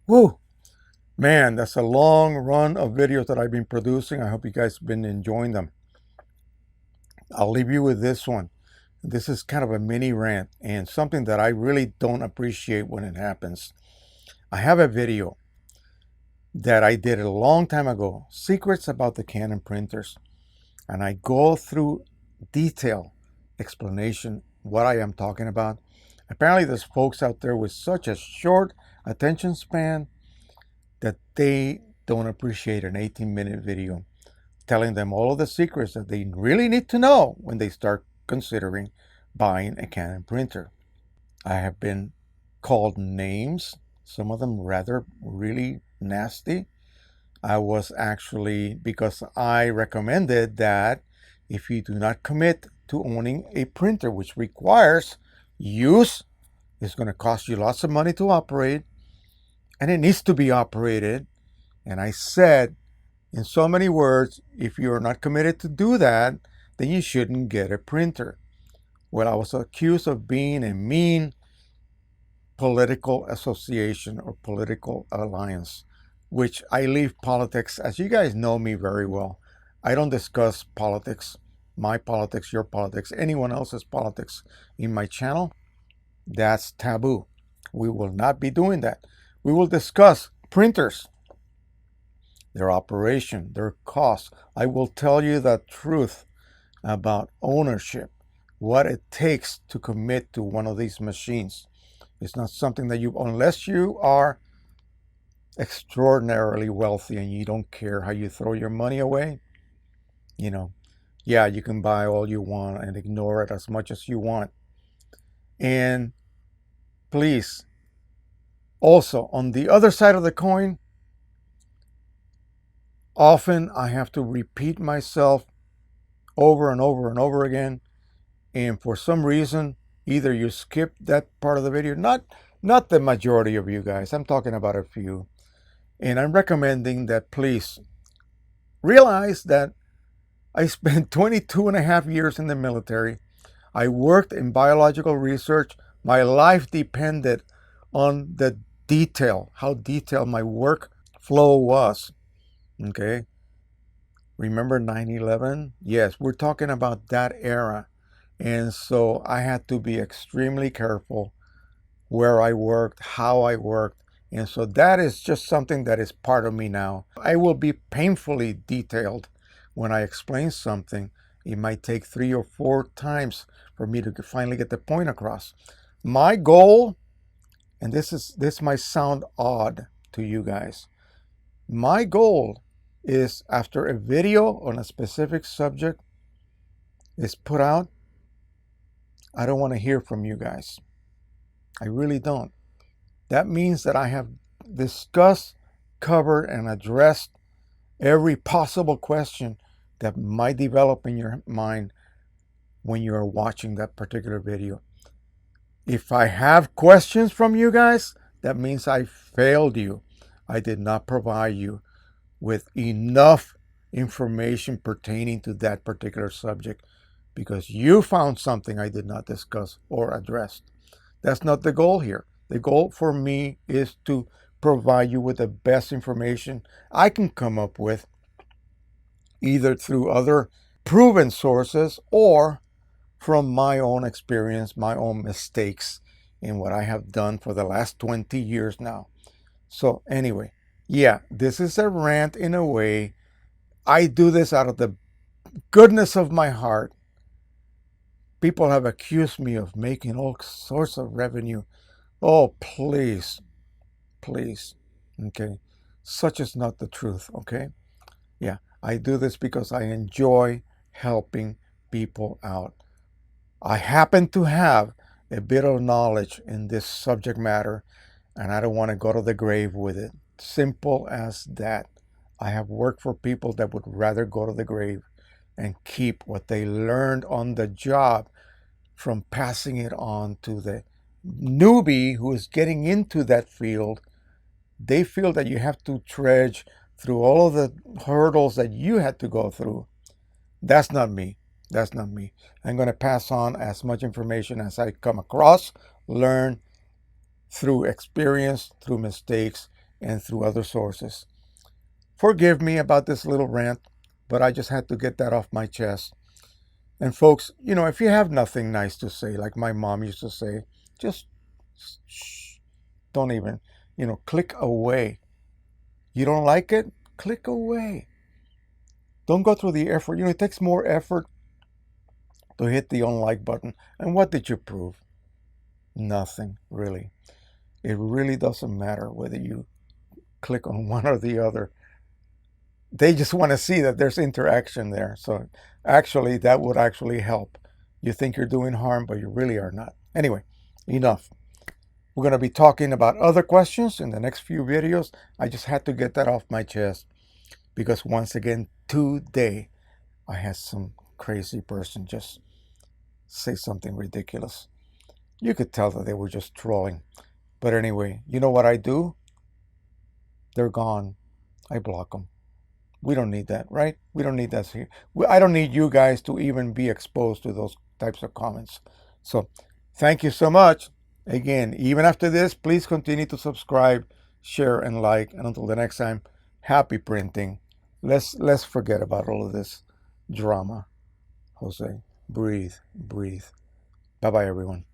Woo! Man, that's a long run of videos that I've been producing. I hope you guys have been enjoying them. I'll leave you with this one. This is kind of a mini rant and something that I really don't appreciate when it happens. I have a video that I did a long time ago, Secrets about the Canon printers. And I go through detail explanation what I am talking about. Apparently there's folks out there with such a short attention span that they don't appreciate an 18-minute video telling them all of the secrets that they really need to know when they start considering buying a Canon printer. I have been called names, some of them rather really nasty. I was actually, because I recommended that if you do not commit to owning a printer, which requires use, it's going to cost you lots of money to operate, and it needs to be operated. And I said, in so many words, if you're not committed to do that, then you shouldn't get a printer. Well, I was accused of being a mean political association or political alliance, which I leave politics, as you guys know me very well. I don't discuss politics, my politics, your politics, anyone else's politics in my channel. That's taboo. We will not be doing that. We will discuss printers, their operation, their costs. I will tell you the truth about ownership, what it takes to commit to one of these machines. It's not something that unless you are extraordinarily wealthy and you don't care how you throw your money away, you know, yeah, you can buy all you want and ignore it as much as you want. And please, also on the other side of the coin, often I have to repeat myself over and over and over again. And for some reason, either you skip that part of the video, not the majority of you guys, I'm talking about a few. And I'm recommending that please realize that I spent 22 and a half years in the military. I worked in biological research. My life depended on the detail, how detailed my work flow was. Okay. Remember 9/11? Yes, we're talking about that era. And so I had to be extremely careful where I worked, how I worked. And so that is just something that is part of me now. I will be painfully detailed when I explain something. It might take 3 or 4 times for me to finally get the point across. My goal, and this might sound odd to you guys, my goal is after a video on a specific subject is put out, I don't want to hear from you guys. I really don't. That means that I have discussed, covered, and addressed every possible question that might develop in your mind when you are watching that particular video. If I have questions from you guys, that means I failed you. I did not provide you with enough information pertaining to that particular subject because you found something I did not discuss or address. That's not the goal here. The goal for me is to provide you with the best information I can come up with, either through other proven sources or from my own experience, my own mistakes in what I have done for the last 20 years now. So anyway, yeah, this is a rant in a way. I do this out of the goodness of my heart. People have accused me of making all sorts of revenue. Oh, please, please. Okay. Such is not the truth. Okay. Yeah. I do this because I enjoy helping people out. I happen to have a bit of knowledge in this subject matter, and I don't want to go to the grave with it. Simple as that. I have worked for people that would rather go to the grave and keep what they learned on the job from passing it on to the newbie who is getting into that field. They feel that you have to trudge through all of the hurdles that you had to go through. That's not me. That's not me. I'm going to pass on as much information as I come across, learn through experience, through mistakes, and through other sources. Forgive me about this little rant, but I just had to get that off my chest. And folks, if you have nothing nice to say, like my mom used to say, just shh, don't even, click away. You don't like it? Click away. Don't go through the effort. It takes more effort to hit the unlike button. And what did you prove? Nothing, really. It really doesn't matter whether you click on one or the other. They just want to see that there's interaction there. So actually, that would actually help. You think you're doing harm, but you really are not. Anyway, enough. We're going to be talking about other questions in the next few videos. I just had to get that off my chest because once again, today, I had some crazy person just say something ridiculous. You could tell that they were just trolling. But anyway, you know what I do? They're gone. I block them. We don't need that, right? We don't need that here. I don't need you guys to even be exposed to those types of comments. So thank you so much. Again, even after this, please continue to subscribe, share, and like. And until the next time, happy printing. Let's forget about all of this drama. Jose, breathe, breathe. Bye-bye, everyone.